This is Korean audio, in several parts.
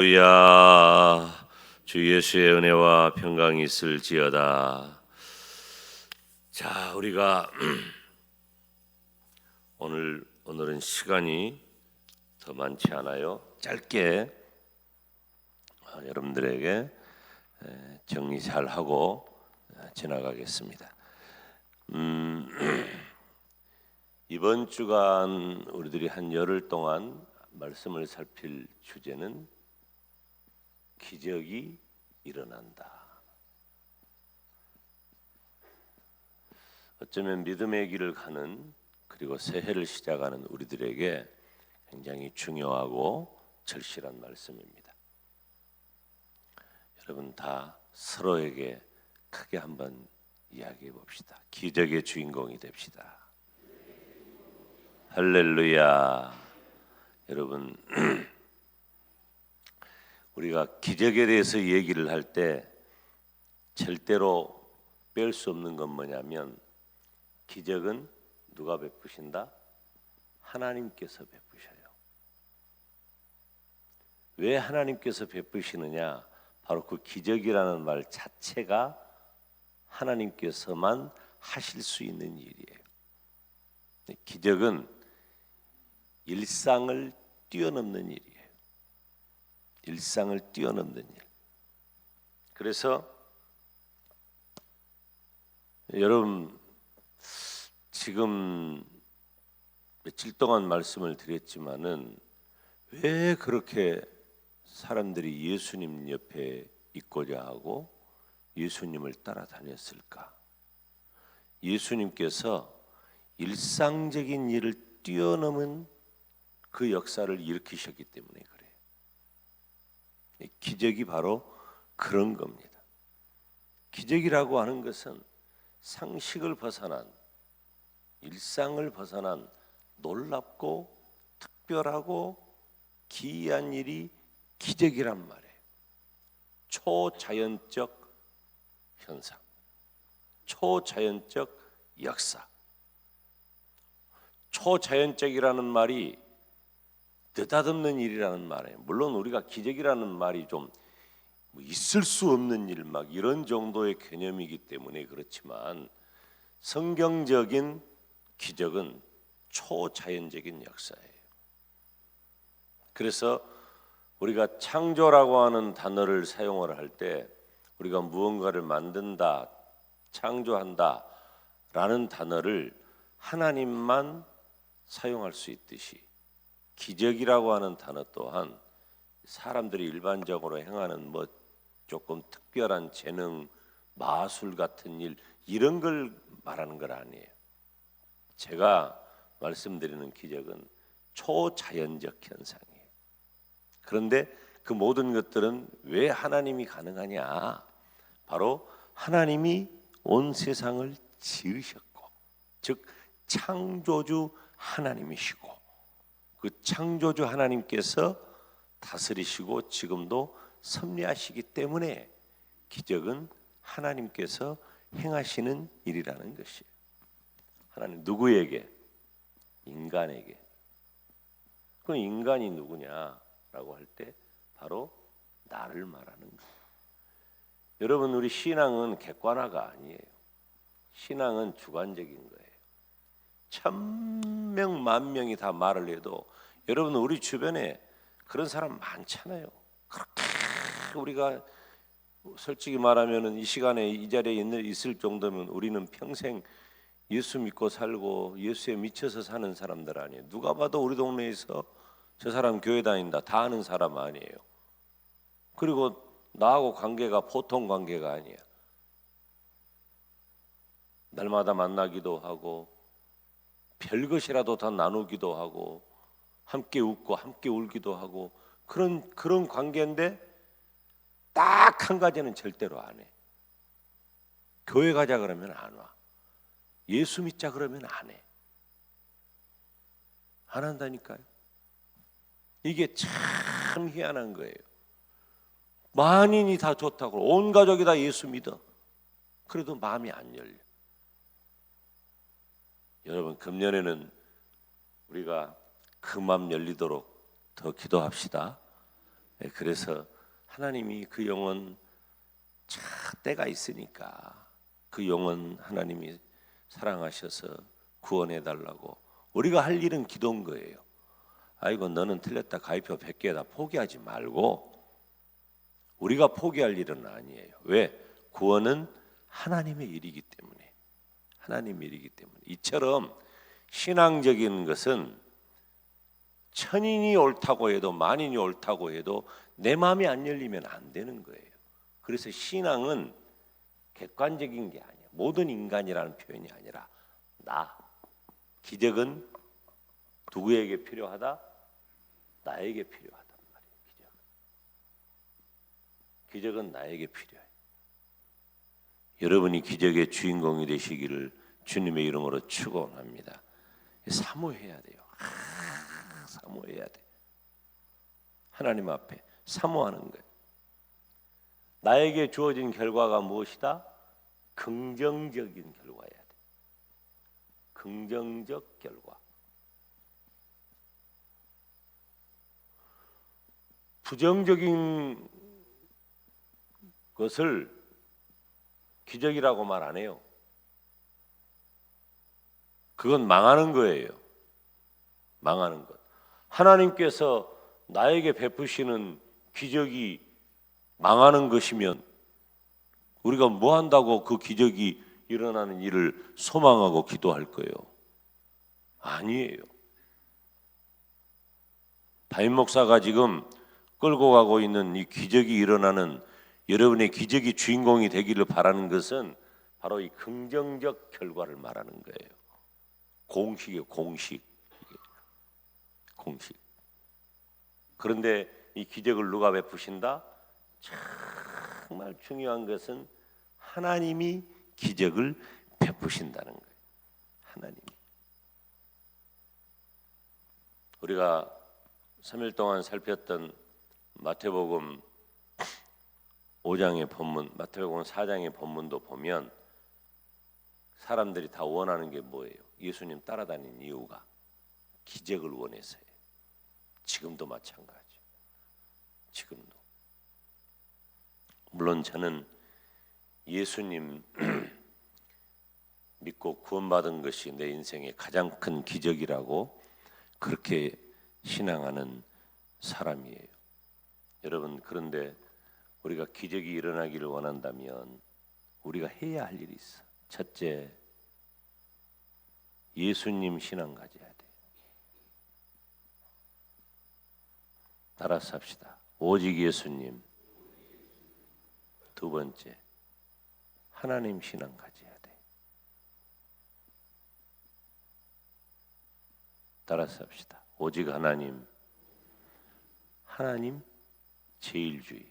할렐루야. 주 예수의 은혜와 평강이 있을지어다. 자, 우리가 오늘은 시간이 더 많지 않아요. 짧게 여러분들에게 정리 잘 하고 지나가겠습니다. 이번 주간 우리들이 한 열흘 동안 말씀을 살필 주제는 기적이 일어난다. 어쩌면 믿음의 길을 가는 그리고 새해를 시작하는 우리들에게 굉장히 중요하고 절실한 말씀입니다. 여러분 다 서로에게 크게 한번 이야기해 봅시다. 기적의 주인공이 됩시다. 할렐루야. 여러분 우리가 기적에 대해서 얘기를 할 때 절대로 뺄 수 없는 건 뭐냐면 기적은 누가 베푸신다? 하나님께서 베푸셔요. 왜 하나님께서 베푸시느냐? 바로 그 기적이라는 말 자체가 하나님께서만 하실 수 있는 일이에요. 기적은 일상을 뛰어넘는 일이에요. 일상을 뛰어넘는 일. 그래서 여러분 지금 며칠 동안 말씀을 드렸지만은 왜 그렇게 사람들이 예수님 옆에 있고자 하고 예수님을 따라다녔을까? 예수님께서 일상적인 일을 뛰어넘은 그 역사를 일으키셨기 때문에 그래요. 기적이 바로 그런 겁니다. 기적이라고 하는 것은 상식을 벗어난, 일상을 벗어난 놀랍고 특별하고 기이한 일이 기적이란 말이에요. 초자연적 현상, 초자연적 역사. 초자연적이라는 말이 느닷없는 일이라는 말이에요. 물론 우리가 기적이라는 말이 좀 있을 수 없는 일 막 이런 정도의 개념이기 때문에 그렇지만 성경적인 기적은 초자연적인 역사예요. 그래서 우리가 창조라고 하는 단어를 사용을 할 때 우리가 무언가를 만든다, 창조한다 라는 단어를 하나님만 사용할 수 있듯이 기적이라고 하는 단어 또한 사람들이 일반적으로 행하는 뭐 조금 특별한 재능, 마술 같은 일 이런 걸 말하는 건 아니에요. 제가 말씀드리는 기적은 초자연적 현상이에요. 그런데 그 모든 것들은 왜 하나님이 가능하냐? 바로 하나님이 온 세상을 지으셨고, 즉 창조주 하나님이시고 그 창조주 하나님께서 다스리시고 지금도 섭리하시기 때문에 기적은 하나님께서 행하시는 일이라는 것이에요. 하나님 누구에게? 인간에게. 그 인간이 누구냐라고 할 때 바로 나를 말하는 거예요. 여러분 우리 신앙은 객관화가 아니에요. 신앙은 주관적인 거예요. 1000명, 10,000명이 다 말을 해도 여러분 우리 주변에 그런 사람 많잖아요. 그렇게 우리가 솔직히 말하면 이 시간에 이 자리에 있을 정도면 우리는 평생 예수 믿고 살고 예수에 미쳐서 사는 사람들 아니에요. 누가 봐도 우리 동네에서 저 사람 교회 다닌다 다 아는 사람 아니에요. 그리고 나하고 관계가 보통 관계가 아니야. 날마다 만나기도 하고 별것이라도 다 나누기도 하고 함께 웃고 함께 울기도 하고 그런 관계인데 딱 한 가지는 절대로 안 해. 교회 가자 그러면 안 와. 예수 믿자 그러면 안 해. 안 한다니까요. 이게 참 희한한 거예요. 만인이 다 좋다고 온 가족이 다 예수 믿어. 그래도 마음이 안 열려. 여러분 금년에는 우리가 그 마음 열리도록 더 기도합시다. 그래서 하나님이 그 영혼 때가 있으니까 그 영혼 하나님이 사랑하셔서 구원해 달라고 우리가 할 일은 기도인 거예요. 아이고 너는 틀렸다 가위표 100개다 포기하지 말고 우리가 포기할 일은 아니에요. 왜? 구원은 하나님의 일이기 때문에 하나님의 일이기 때문에 이처럼 신앙적인 것은 천인이 옳다고 해도 만인이 옳다고 해도 내 마음이 안 열리면 안 되는 거예요. 그래서 신앙은 객관적인 게 아니야. 모든 인간이라는 표현이 아니라 나. 기적은 누구에게 필요하다? 나에게 필요하단 말이에요. 기적은 나에게 필요해. 여러분이 기적의 주인공이 되시기를 주님의 이름으로 축원합니다. 사모해야 돼요. 사모해야 돼. 하나님 앞에 사모하는 거예요. 나에게 주어진 결과가 무엇이다? 긍정적인 결과여야 돼. 긍정적 결과. 부정적인 것을 기적이라고 말 안 해요. 그건 망하는 거예요. 망하는 것. 하나님께서 나에게 베푸시는 기적이 망하는 것이면 우리가 뭐 한다고 그 기적이 일어나는 일을 소망하고 기도할 거예요? 아니에요. 담임 목사가 지금 끌고 가고 있는 이 기적이 일어나는 여러분의 기적이 주인공이 되기를 바라는 것은 바로 이 긍정적 결과를 말하는 거예요. 공식이에요. 공식. 그런데 이 기적을 누가 베푸신다? 정말 중요한 것은 하나님이 기적을 베푸신다는 거예요. 하나님이. 우리가 3일 동안 살폈던 마태복음 5장의 본문, 마태복음 4장의 본문도 보면 사람들이 다 원하는 게 뭐예요? 예수님 따라다니는 이유가 기적을 원해서예요. 지금도 마찬가지. 지금도. 물론 저는 예수님 믿고 구원받은 것이 내 인생의 가장 큰 기적이라고 그렇게 신앙하는 사람이에요. 여러분, 그런데 우리가 기적이 일어나기를 원한다면 우리가 해야 할 일이 있어. 첫째, 예수님 신앙 가져야 돼. 따라서 합시다. 오직 예수님. 두 번째, 하나님 신앙 가져야 돼. 따라서 합시다. 오직 하나님. 하나님 제일주의.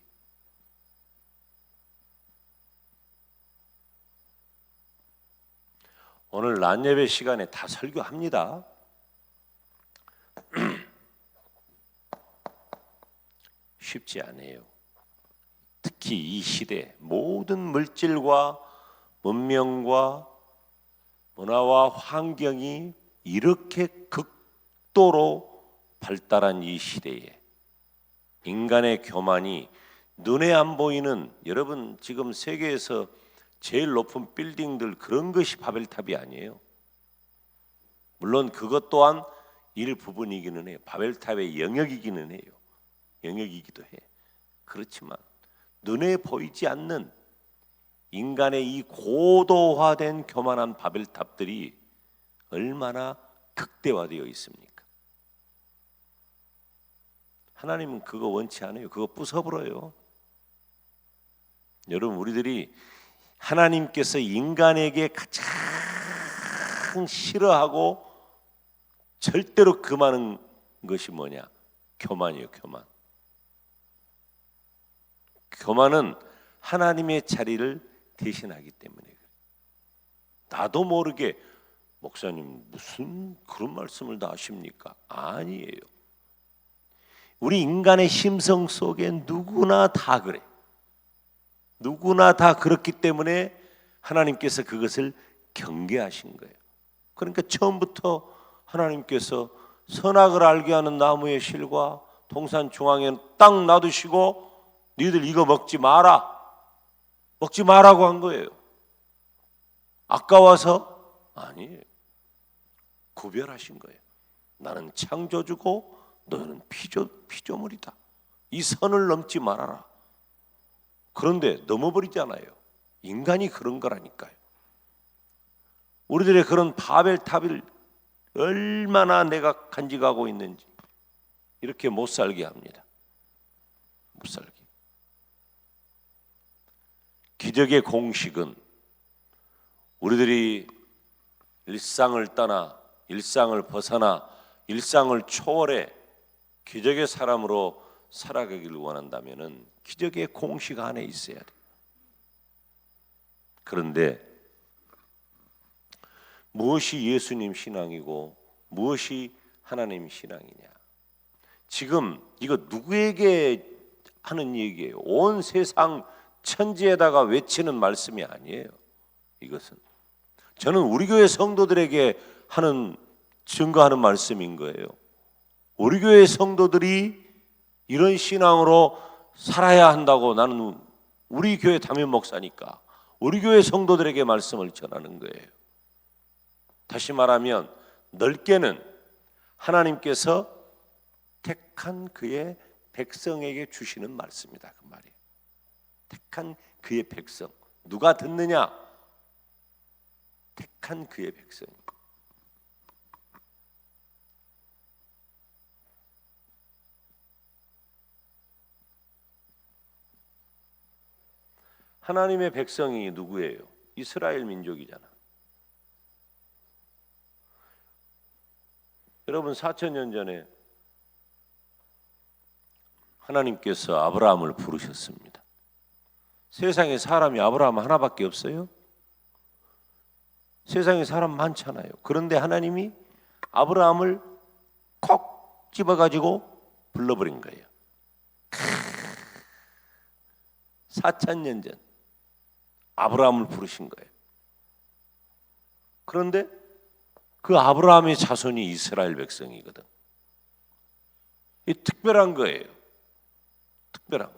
오늘 낮 예배 시간에 다 설교합니다. 쉽지 않아요. 특히 이 시대 모든 물질과 문명과 문화와 환경이 이렇게 극도로 발달한 이 시대에 인간의 교만이 눈에 안 보이는, 여러분 지금 세계에서 제일 높은 빌딩들 그런 것이 바벨탑이 아니에요. 물론 그것 또한 일부분이기는 해요. 바벨탑의 영역이기는 해요. 영역이기도 해. 그렇지만 눈에 보이지 않는 인간의 이 고도화된 교만한 바벨탑들이 얼마나 극대화되어 있습니까? 하나님은 그거 원치 않아요. 그거 부숴버려요. 여러분, 우리들이 하나님께서 인간에게 가장 싫어하고 절대로 금하는 것이 뭐냐? 교만이에요. 교만. 교만은 하나님의 자리를 대신하기 때문에 그래요. 나도 모르게 목사님 무슨 그런 말씀을 다 하십니까? 아니에요. 우리 인간의 심성 속에 누구나 다 그래. 누구나 다 그렇기 때문에 하나님께서 그것을 경계하신 거예요. 그러니까 처음부터 하나님께서 선악을 알게 하는 나무의 실과 동산 중앙에 딱 놔두시고 니들 이거 먹지 마라. 먹지 마라고 한 거예요. 아까워서? 아니에요. 구별하신 거예요. 나는 창조주고 너는 피조물이다. 이 선을 넘지 말아라. 그런데 넘어버리잖아요. 인간이 그런 거라니까요. 우리들의 그런 바벨탑을 얼마나 내가 간직하고 있는지 이렇게 못 살게 합니다. 못 살게. 기적의 공식은 우리들이 일상을 떠나 일상을 벗어나 일상을 초월해 기적의 사람으로 살아가기를 원한다면은 기적의 공식 안에 있어야 돼요. 그런데 무엇이 예수님 신앙이고 무엇이 하나님 신앙이냐? 지금 이거 누구에게 하는 얘기예요? 온 세상 천지에다가 외치는 말씀이 아니에요. 이것은 저는 우리 교회 성도들에게 하는 증거하는 말씀인 거예요. 우리 교회 성도들이 이런 신앙으로 살아야 한다고 나는 우리 교회 담임 목사니까 우리 교회 성도들에게 말씀을 전하는 거예요. 다시 말하면 넓게는 하나님께서 택한 그의 백성에게 주시는 말씀이다 그 말이에요. 택한 그의 백성. 누가 듣느냐? 택한 그의 백성. 하나님의 백성이 누구예요? 이스라엘 민족이잖아. 여러분 4,000년 전에 하나님께서 아브라함을 부르셨습니다. 세상에 사람이 아브라함 하나밖에 없어요? 세상에 사람 많잖아요. 그런데 하나님이 아브라함을 콕 집어가지고 불러버린 거예요. 4,000년 전 아브라함을 부르신 거예요. 그런데 그 아브라함의 자손이 이스라엘 백성이거든. 이 특별한 거예요. 특별한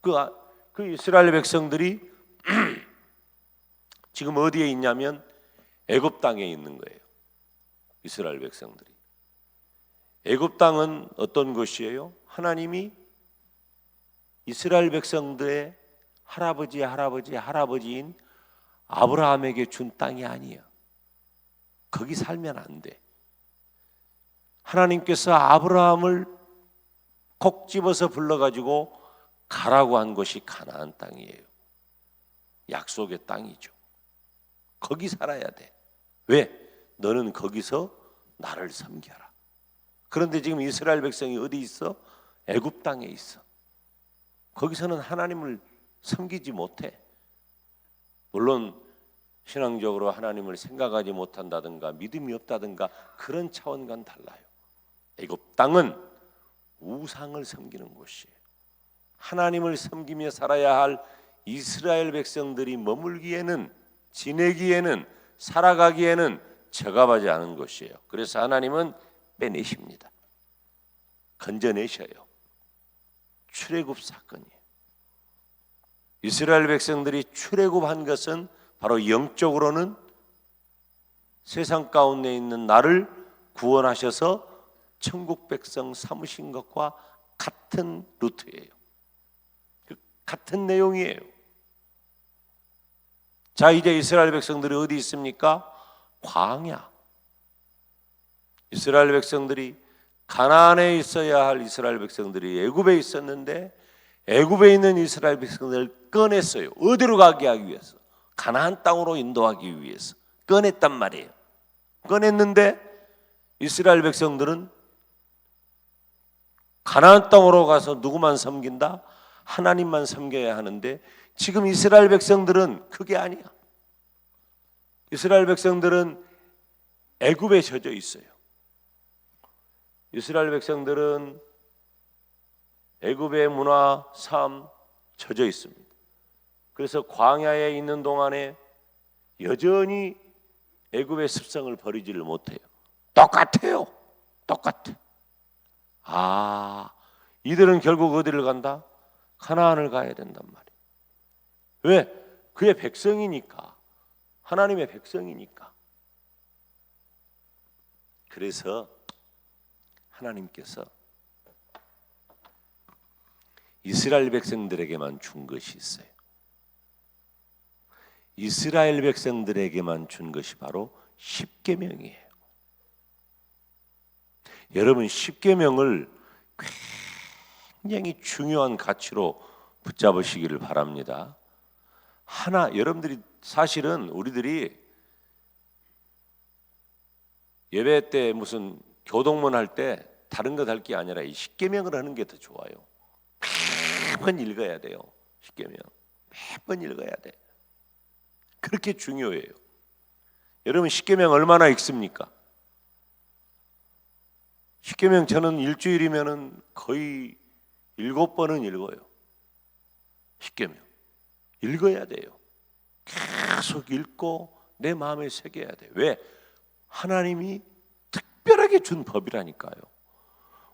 거. 그 이스라엘 백성들이 지금 어디에 있냐면 애굽 땅에 있는 거예요. 이스라엘 백성들이. 애굽 땅은 어떤 곳이에요? 하나님이 이스라엘 백성들의 할아버지인 아브라함에게 준 땅이 아니에요. 거기 살면 안 돼. 하나님께서 아브라함을 콕 집어서 불러가지고 가라고 한 곳이 가나안 땅이에요. 약속의 땅이죠. 거기 살아야 돼. 왜? 너는 거기서 나를 섬겨라. 그런데 지금 이스라엘 백성이 어디 있어? 애굽 땅에 있어. 거기서는 하나님을 섬기지 못해. 물론 신앙적으로 하나님을 생각하지 못한다든가 믿음이 없다든가 그런 차원과는 달라요. 애굽 땅은 우상을 섬기는 곳이에요. 하나님을 섬기며 살아야 할 이스라엘 백성들이 머물기에는, 지내기에는, 살아가기에는 적합하지 않은 곳이에요. 그래서 하나님은 빼내십니다. 건져내셔요. 출애굽 사건이에요. 이스라엘 백성들이 출애굽한 것은 바로 영적으로는 세상 가운데 있는 나를 구원하셔서 천국 백성 삼으신 것과 같은 루트예요. 같은 내용이에요. 자, 이제 이스라엘 백성들이 어디 있습니까? 광야. 이스라엘 백성들이 가나안에 있어야 할 이스라엘 백성들이 애굽에 있었는데 애굽에 있는 이스라엘 백성들을 꺼냈어요. 어디로 가게 하기 위해서? 가나안 땅으로 인도하기 위해서 꺼냈단 말이에요. 꺼냈는데 이스라엘 백성들은 가나안 땅으로 가서 누구만 섬긴다? 하나님만 섬겨야 하는데 지금 이스라엘 백성들은 그게 아니야. 이스라엘 백성들은 애굽에 젖어 있어요. 이스라엘 백성들은 애굽의 문화, 삶 젖어 있습니다. 그래서 광야에 있는 동안에 여전히 애굽의 습성을 버리지를 못해요. 똑같아요. 똑같아. 이들은 결국 어디를 간다? 가나안을 가야 된단 말이에요. 왜? 그의 백성이니까. 하나님의 백성이니까. 그래서 하나님께서 이스라엘 백성들에게만 준 것이 있어요. 이스라엘 백성들에게만 준 것이 바로 십계명이에요. 여러분, 십계명을 굉장히 중요한 가치로 붙잡으시기를 바랍니다. 여러분들이 사실은 우리들이 예배 때 무슨 교동문 할 때 다른 것 할 게 아니라 이 십계명을 하는 게 더 좋아요. 매번 읽어야 돼요. 십계명 매번 읽어야 돼. 그렇게 중요해요. 여러분, 십계명 얼마나 읽습니까? 십계명 저는 일주일이면은 거의 7번은 읽어요. 십계명 읽어야 돼요. 계속 읽고 내 마음에 새겨야 돼요. 왜? 하나님이 특별하게 준 법이라니까요.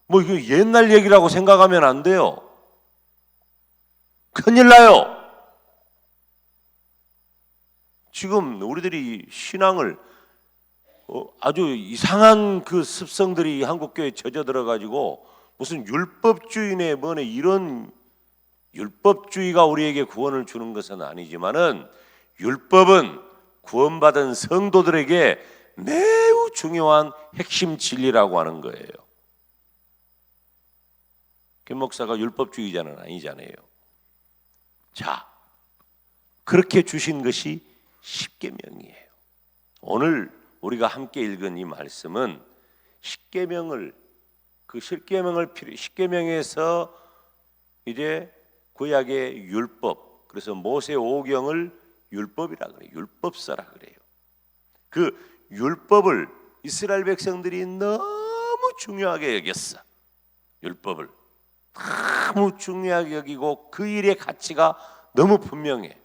뭐 이거 옛날 얘기라고 생각하면 안 돼요. 큰일 나요. 지금 우리들이 신앙을 아주 이상한 그 습성들이 한국교회에 젖어들어 가지고 무슨 율법주의네 뭐네 이런 율법주의가 우리에게 구원을 주는 것은 아니지만은 율법은 구원받은 성도들에게 매우 중요한 핵심 진리라고 하는 거예요. 김 목사가 율법주의자는 아니잖아요. 자, 그렇게 주신 것이 십계명이에요. 오늘 우리가 함께 읽은 이 말씀은 십계명에서 이제 구약의 율법, 그래서 모세 오경을 율법이라 그래요. 율법서라 그래요. 그 율법을 이스라엘 백성들이 너무 중요하게 여겼어. 율법을 너무 중요하게 여기고 그 일의 가치가 너무 분명해.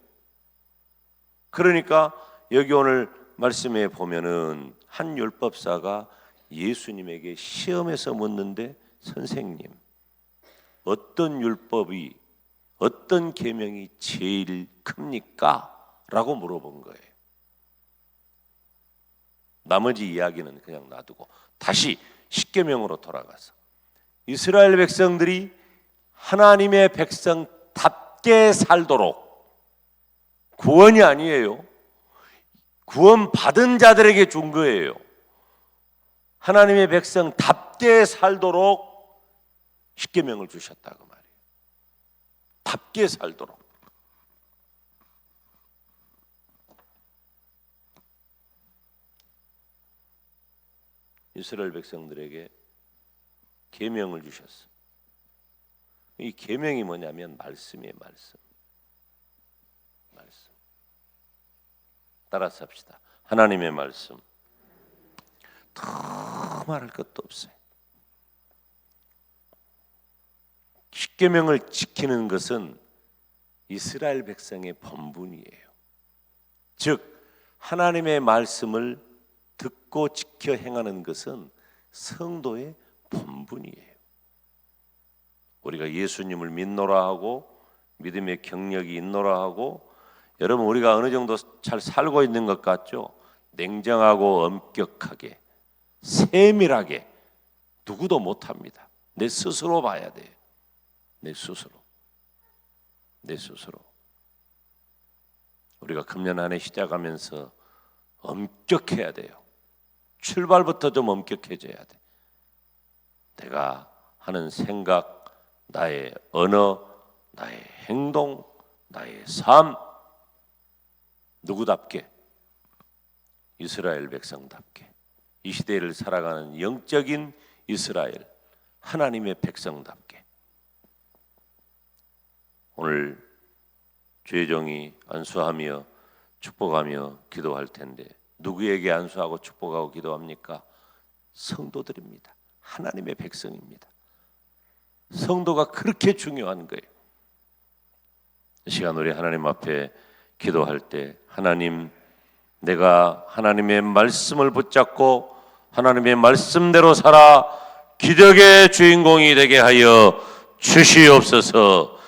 그러니까 여기 오늘 말씀에 보면은 한 율법사가 예수님에게 시험해서 묻는데, 선생님, 어떤 율법이, 어떤 계명이 제일 큽니까? 라고 물어본 거예요. 나머지 이야기는 그냥 놔두고 다시 십계명으로 돌아가서 이스라엘 백성들이 하나님의 백성답게 살도록, 구원이 아니에요. 구원 받은 자들에게 준 거예요. 하나님의 백성답게 살도록 십계명을 주셨다고 말이에요. 답게 살도록. 이스라엘 백성들에게 계명을 주셨어. 이 계명이 뭐냐면 말씀이에요. 말씀. 따라서 합시다. 하나님의 말씀. 더 말할 것도 없어요. 십계명을 지키는 것은 이스라엘 백성의 본분이에요. 즉 하나님의 말씀을 듣고 지켜 행하는 것은 성도의 본분이에요. 우리가 예수님을 믿노라 하고 믿음의 경력이 있노라 하고, 여러분 우리가 어느 정도 잘 살고 있는 것 같죠? 냉정하고 엄격하게 세밀하게 누구도 못합니다. 내 스스로 봐야 돼요. 내 스스로. 우리가 금년 한 해 시작하면서 엄격해야 돼요. 출발부터 좀 엄격해져야 돼. 내가 하는 생각, 나의 언어, 나의 행동, 나의 삶, 누구답게? 이스라엘 백성답게. 이 시대를 살아가는 영적인 이스라엘, 하나님의 백성답게. 오늘 주의 종이 안수하며 축복하며 기도할 텐데, 누구에게 안수하고 축복하고 기도합니까? 성도들입니다. 하나님의 백성입니다. 성도가 그렇게 중요한 거예요. 이 시간 우리 하나님 앞에 기도할 때, 하나님, 내가 하나님의 말씀을 붙잡고 하나님의 말씀대로 살아 기적의 주인공이 되게 하여 주시옵소서.